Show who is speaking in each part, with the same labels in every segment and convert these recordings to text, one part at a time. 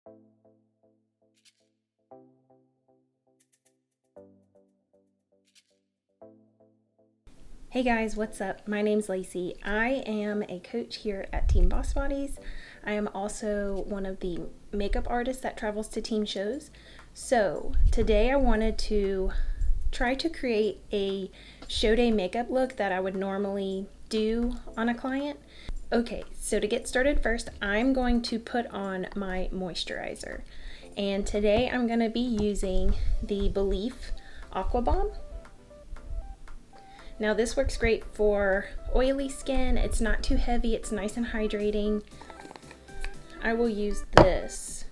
Speaker 1: Hey guys, what's up? My name's Lacey. I am a coach here at Team Boss Bodies. I am also one of the makeup artists that travels to team shows. So today I wanted to try to create a show day makeup look that I would normally do on a client. Okay, so to get started first, I'm going to put on my moisturizer. And today I'm going to be using the Belief Aqua Bomb. Now this works great for oily skin. It's not too heavy, it's nice and hydrating. I will use this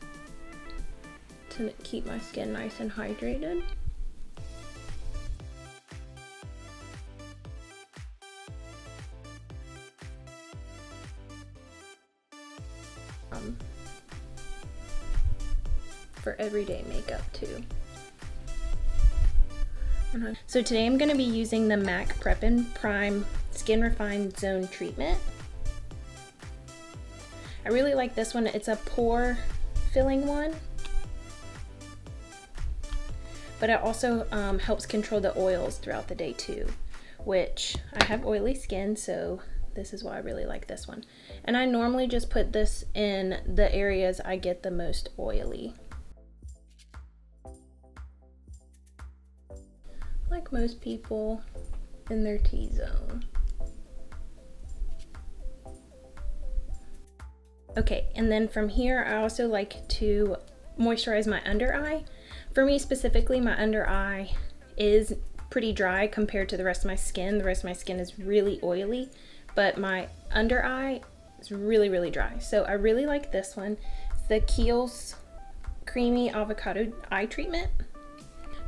Speaker 1: to keep my skin nice and hydrated. For everyday makeup too. So today I'm going to be using the MAC Prep and Prime Skin Refined Zone Treatment. I really like this one. It's a pore filling one, but it also helps control the oils throughout the day too, which I have oily skin, so this is why I really like this one. And I normally just put this in the areas I get the most oily. Like most people in their T-zone. Okay, and then from here I also like to moisturize my under eye. For me specifically, my under eye is pretty dry compared to the rest of my skin. The rest of my skin is really oily, but my under eye is really dry. So I really like this one. It's the Kiehl's Creamy Avocado Eye Treatment.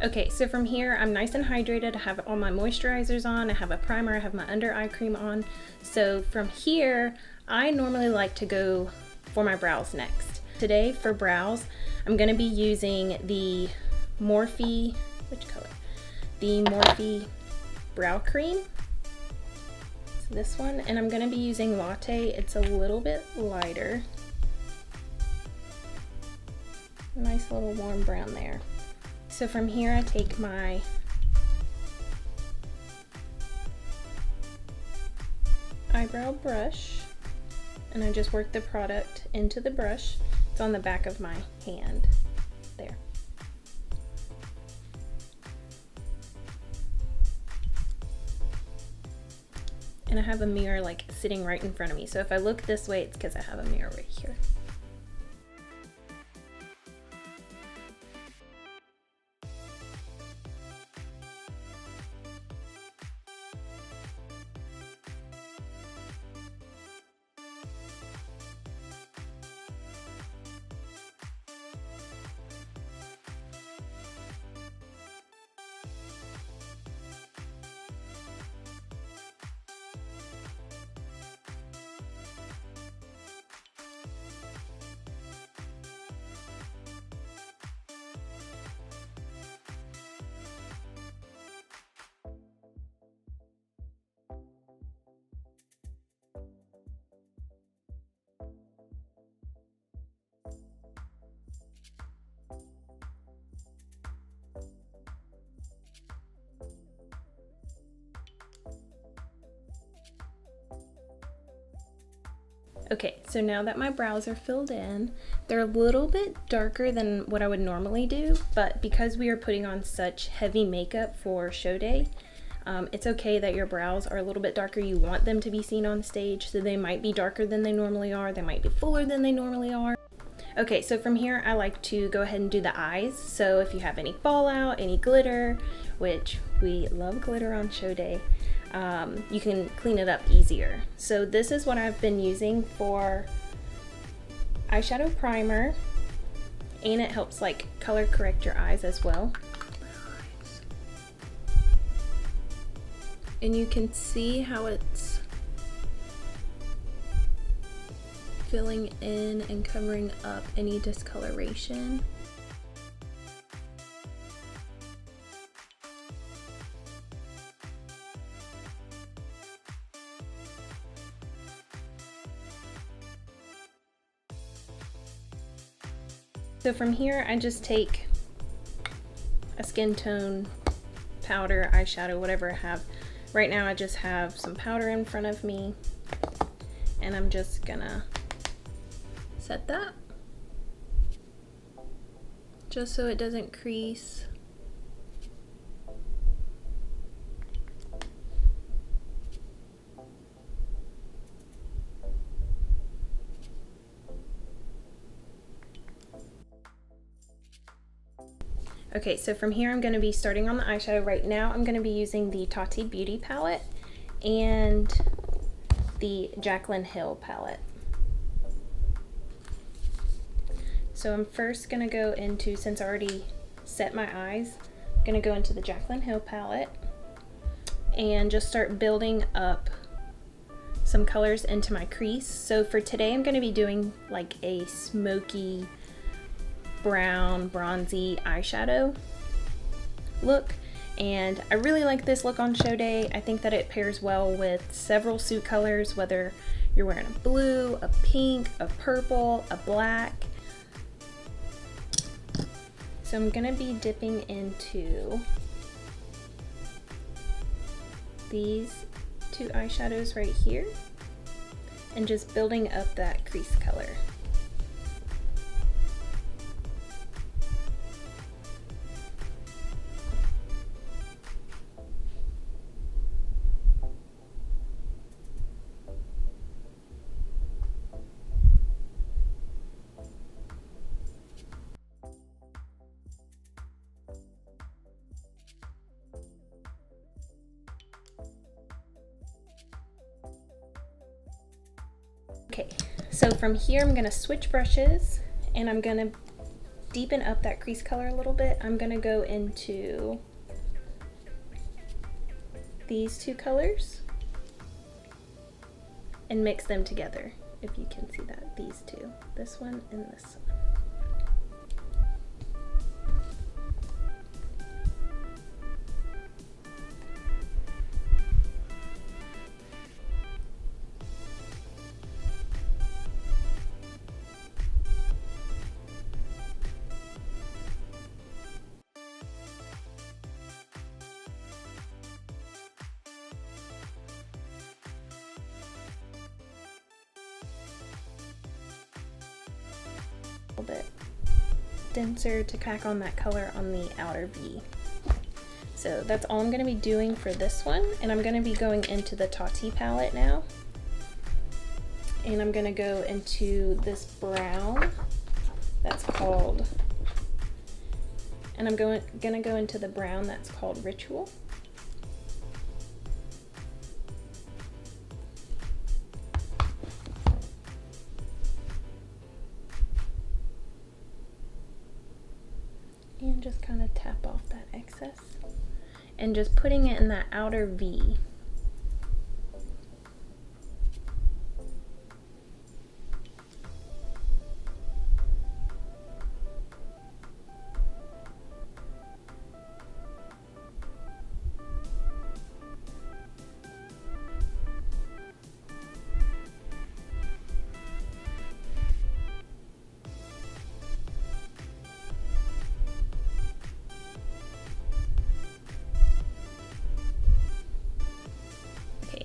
Speaker 1: Okay, so from here I'm nice and hydrated. I have all my moisturizers on, I have a primer, I have my under eye cream on. So from here, I normally like to go for my brows next. Today for brows, I'm gonna be using the Morphe, which color? The Morphe Brow Cream. It's this one, and I'm gonna be using Latte. It's a little bit lighter. Nice little warm brown there. So from here I take my eyebrow brush and I just work the product into the brush. It's on the back of my hand, there. And I have a mirror like sitting right in front of me. So if I look this way, it's because I have a mirror right here. Okay, so now that my brows are filled in, they're a little bit darker than what I would normally do, but because we are putting on such heavy makeup for show day, it's okay that your brows are a little bit darker. You want them to be seen on stage, so they might be darker than they normally are. They might be fuller than they normally are. Okay, so from here I like to go ahead and do the eyes. So if you have any fallout, any glitter, which we love glitter on show day, you can clean it up easier. So this is what I've been using for eyeshadow primer, and it helps like color correct your eyes as well. And you can see how it's filling in and covering up any discoloration. So from here, I just take a skin tone powder, eyeshadow, whatever I have. Right now I just have some powder in front of me, and I'm just gonna set that just so it doesn't crease. Okay, so from here I'm going to be starting on the eyeshadow. Right now I'm going to be using the Tati Beauty palette and the Jaclyn Hill palette. So I'm first going to go into, since I already set my eyes, I'm going to go into the Jaclyn Hill palette and just start building up some colors into my crease. So for today I'm going to be doing like a smoky brown bronzy eyeshadow look, and I really like this look on show day. I think that it pairs well with several suit colors, whether you're wearing a blue, a pink, a purple, a black. So I'm gonna be dipping into these two eyeshadows right here and just building up that crease color. Okay, so from here I'm going to switch brushes and I'm going to deepen up that crease color a little bit. I'm going to go into these two colors and mix them together, if you can see that, these two, this one and this one. A little bit denser to pack on that color on the outer V. So that's all I'm going to be doing for this one, and I'm going to be going into the Tati palette now, and I'm going to go into this brown that's called, and I'm going to go into the brown that's called Ritual. And just kind of tap off that excess and just putting it in that outer V.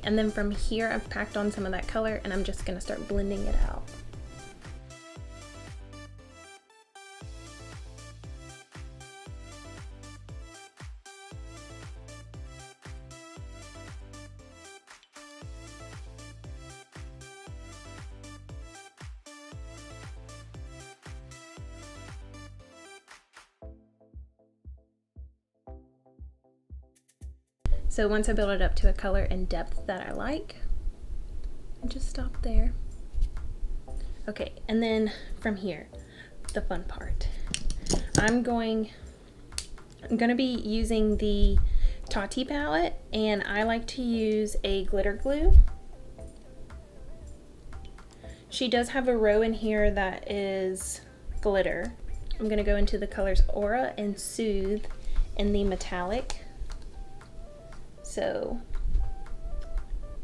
Speaker 1: And then from here I've packed on some of that color and I'm just going to start blending it out. So once I build it up to a color and depth that I like, I just stop there. Okay, and then from here, the fun part. I'm gonna be using the Tati palette, and I like to use a glitter glue. She does have a row in here that is glitter. I'm gonna go into the colors Aura and Soothe in the metallic. So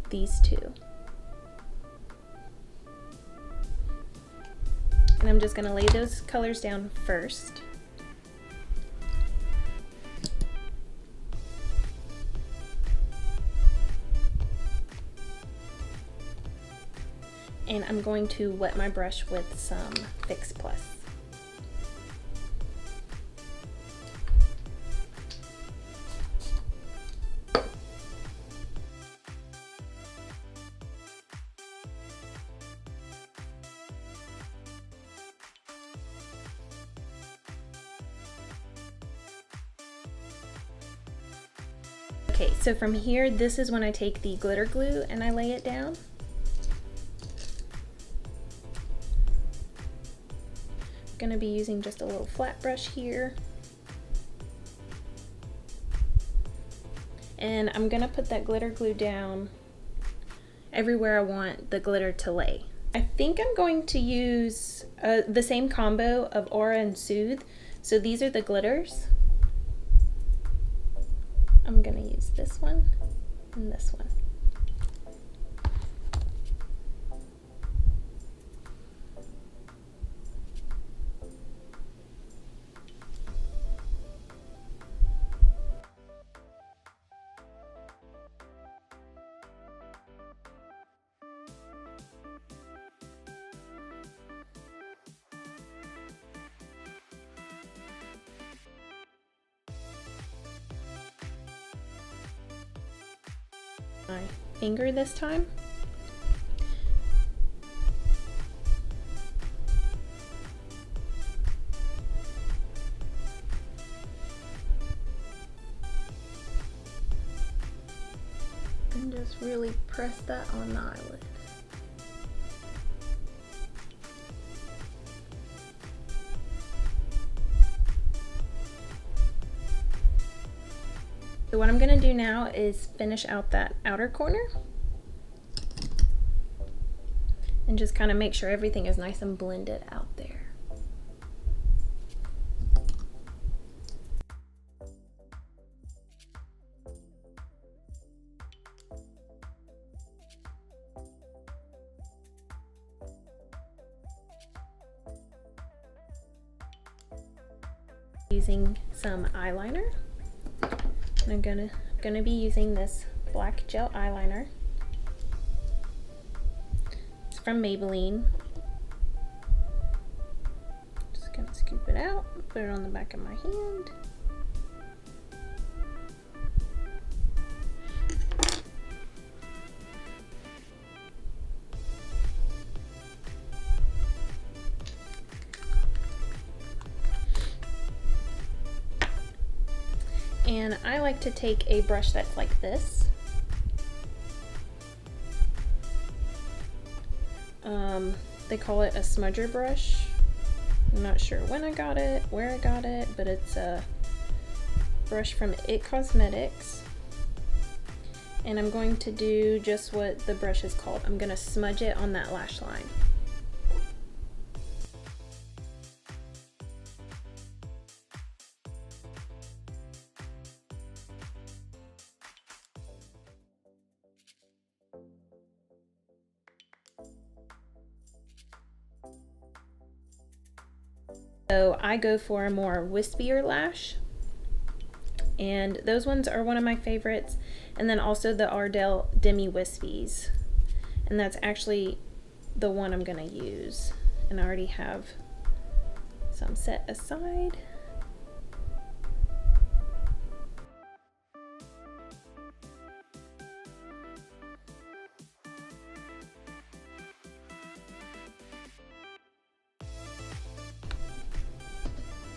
Speaker 1: these two. And I'm just going to lay those colors down first. And I'm going to wet my brush with some Fix Plus. Okay, so from here, this is when I take the glitter glue and I lay it down. I'm gonna be using just a little flat brush here. And I'm gonna put that glitter glue down everywhere I want the glitter to lay. I think I'm going to use the same combo of Aura and Soothe. So these are the glitters. I'm gonna use this one and this one. My finger this time. And just really press that on the eyelid. So what I'm going to do now is finish out that outer corner and just kind of make sure everything is nice and blended out there. Using some eyeliner. I'm gonna be using this black gel eyeliner. It's from Maybelline. Just gonna scoop it out, put it on the back of my hand. And I like to take a brush that's like this. They call it a smudger brush. I'm not sure when I got it, where I got it, but it's a brush from It Cosmetics. And I'm going to do just what the brush is called. I'm going to smudge it on that lash line. So I go for a more wispier lash, and those ones are one of my favorites. And then also the Ardell Demi Wispies, and that's actually the one I'm gonna use. And I already have some set aside.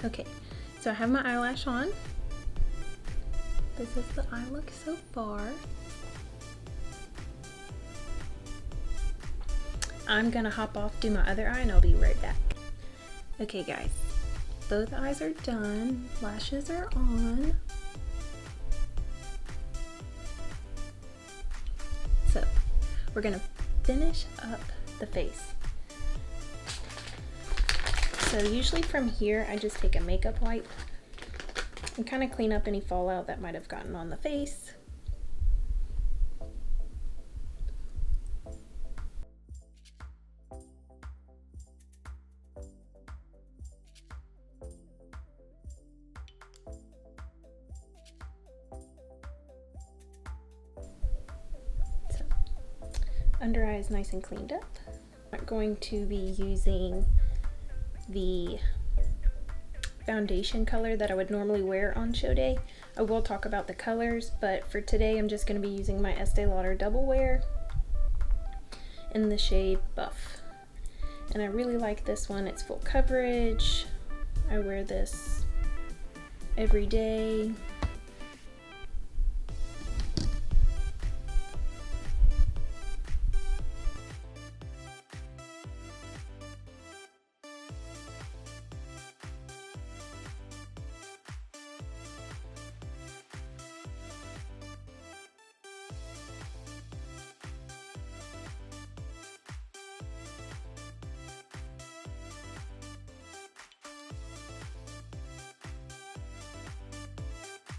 Speaker 1: Okay, so I have my eyelash on. This is the eye look so far. I'm gonna hop off, do my other eye, and I'll be right back. Okay guys, both eyes are done, lashes are on. So, we're gonna finish up the face. So usually from here, I just take a makeup wipe and kind of clean up any fallout that might have gotten on the face. Under eye is nice and cleaned up. I'm not going to be using the foundation color that I would normally wear on show day. I will talk about the colors, but for today I'm just going to be using my Estee Lauder Double Wear in the shade Buff. And I really like this one. It's full coverage. I wear this every day.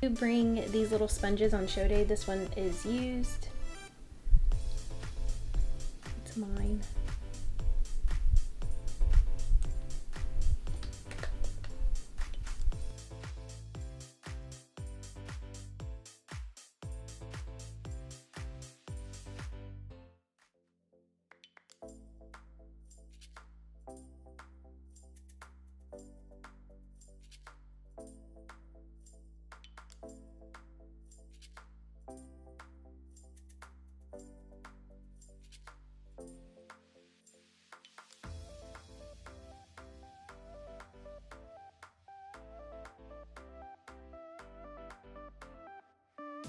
Speaker 1: To bring these little sponges on show day, this one is used. It's mine.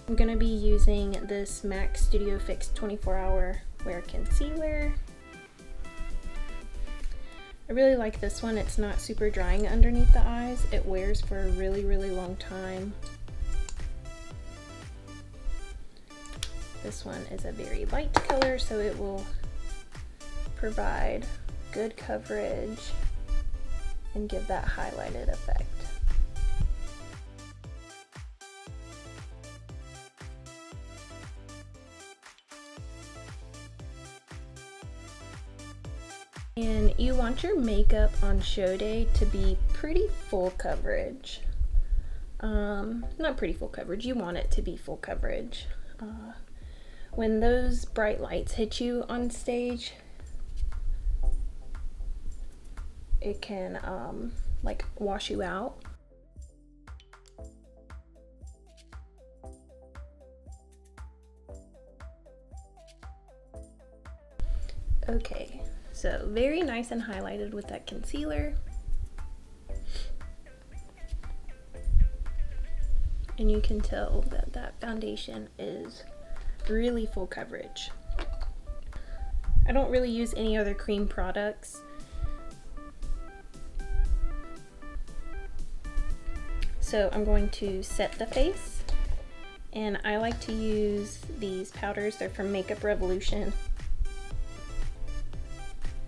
Speaker 1: I'm going to be using this MAC Studio Fix 24-hour wear concealer. I really like this one. It's not super drying underneath the eyes. It wears for a really, really long time. This one is a very light color, so it will provide good coverage and give that highlighted effect. And you want your makeup on show day to be pretty full coverage. Not pretty full coverage, you want it to be full coverage. When those bright lights hit you on stage, it can like wash you out. Okay. So very nice and highlighted with that concealer. And you can tell that that foundation is really full coverage. I don't really use any other cream products. So I'm going to set the face. And I like to use these powders. They're from Makeup Revolution.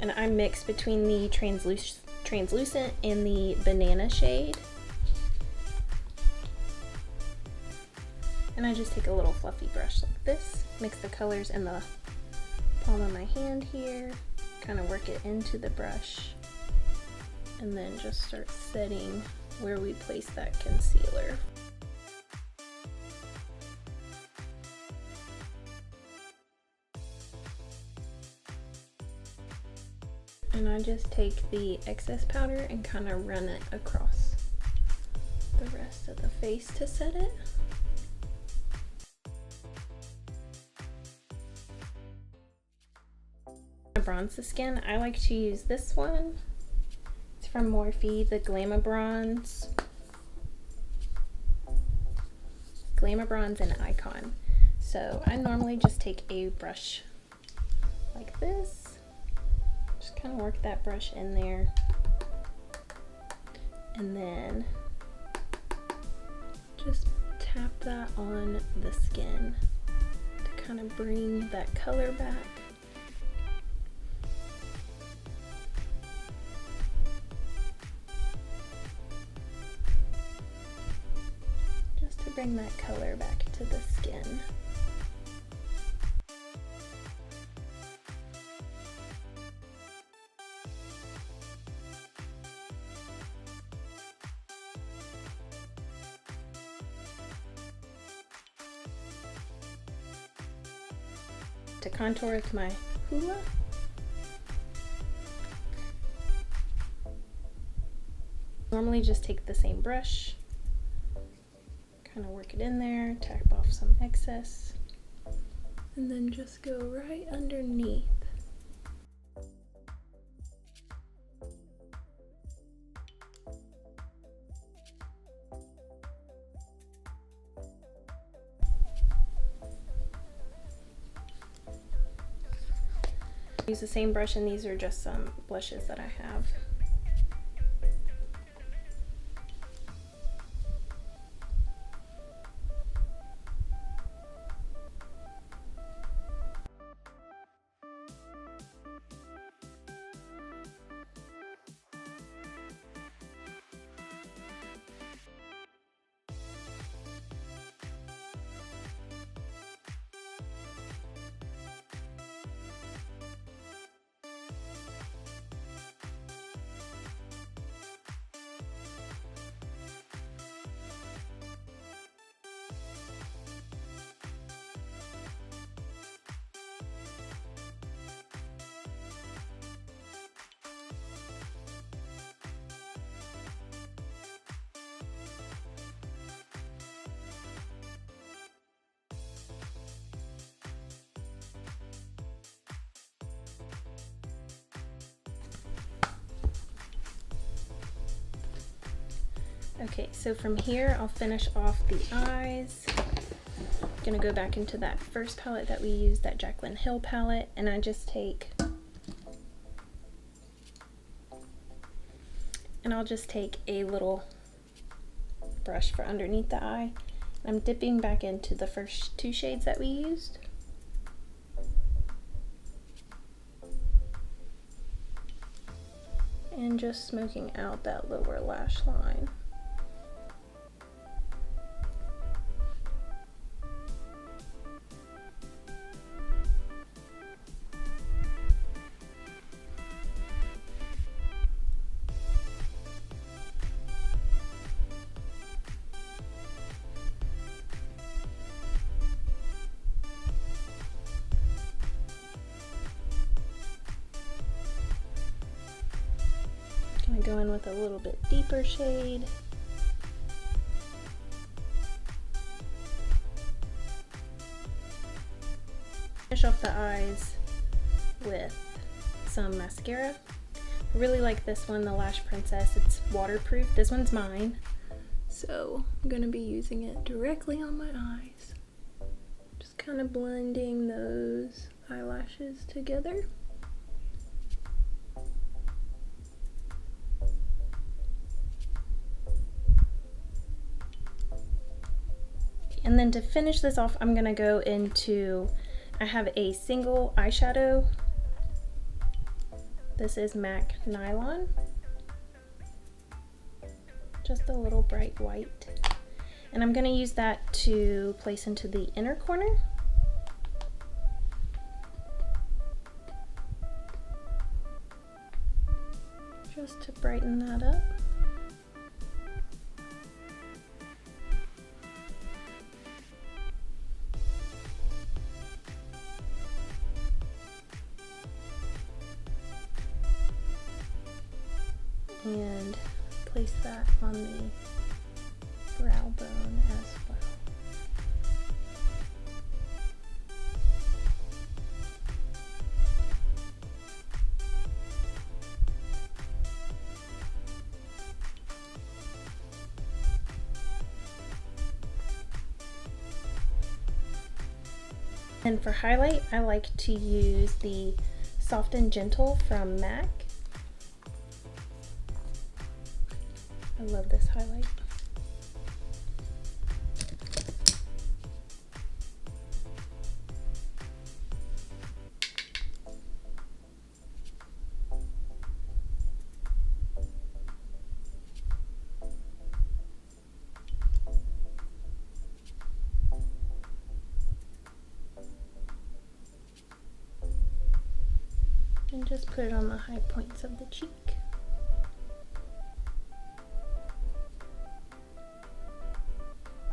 Speaker 1: And I mix between the translucent and the banana shade. And I just take a little fluffy brush like this, mix the colors in the palm of my hand here, kind of work it into the brush, and then just start setting where we place that concealer. And I just take the excess powder and kind of run it across the rest of the face to set it. To bronze the skin, I like to use this one. It's from Morphe, the Glamour Bronze and Icon. So I normally just take a brush like this. Just kind of work that brush in there, and then just tap that on the skin to kind of bring that color back. Just to bring that color back to the skin. To contour with my hula. Normally just take the same brush, kind of work it in there, tap off some excess, and then just go right underneath. Use the same brush, and these are just some blushes that I have. Okay, so from here I'll finish off the eyes. I'm gonna go back into that first palette that we used, that Jaclyn Hill palette, and I just take, and I'll just take a little brush for underneath the eye. I'm dipping back into the first two shades that we used. And just smoking out that lower lash line. Go in with a little bit deeper shade. Finish off the eyes with some mascara. I really like this one, the Lash Princess. It's waterproof. This one's mine, so I'm gonna be using it directly on my eyes. Just kind of blending those eyelashes together. And then to finish this off, I'm gonna go into, I have a single eyeshadow. This is MAC Nylon. Just a little bright white. And I'm gonna use that to place into the inner corner. Just to brighten that up. And place that on the brow bone as well. And for highlight, I like to use the Soft and Gentle from MAC. I love this highlight. And just put it on the high points of the cheek.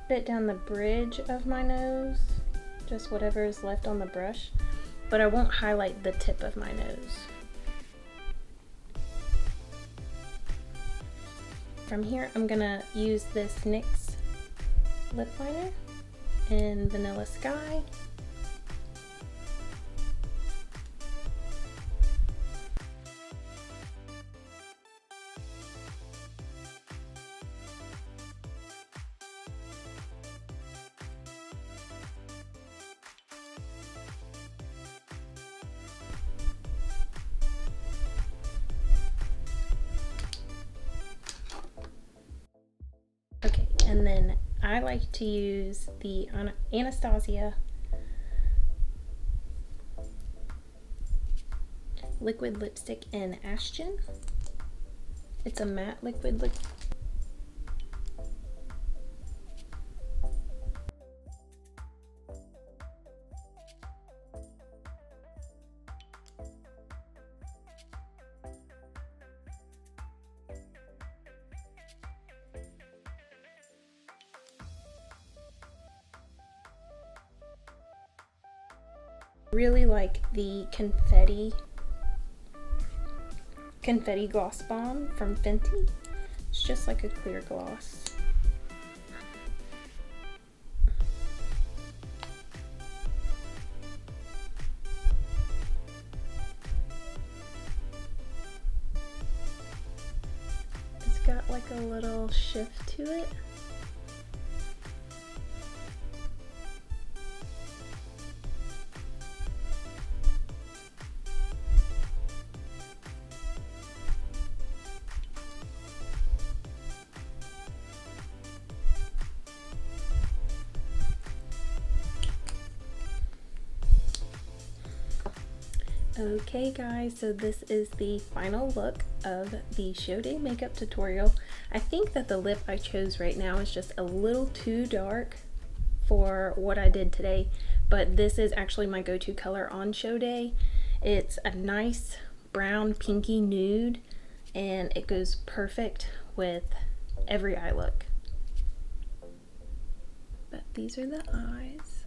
Speaker 1: Put it down the bridge of my nose, just whatever is left on the brush. but I won't highlight the tip of my nose. From here, I'm gonna use this NYX lip liner in Vanilla Sky. Okay, and then I like to use the Anastasia liquid lipstick in Ashton. It's a matte liquid lip. Really like the confetti gloss bomb from Fenty. It's just like a clear gloss. It's got like a little shift to it. Okay guys, so this is the final look of the show day makeup tutorial. I think that the lip I chose right now is just a little too dark for what I did today, but this is actually my go-to color on show day. It's a nice brown pinky nude and it goes perfect with every eye look. But these are the eyes.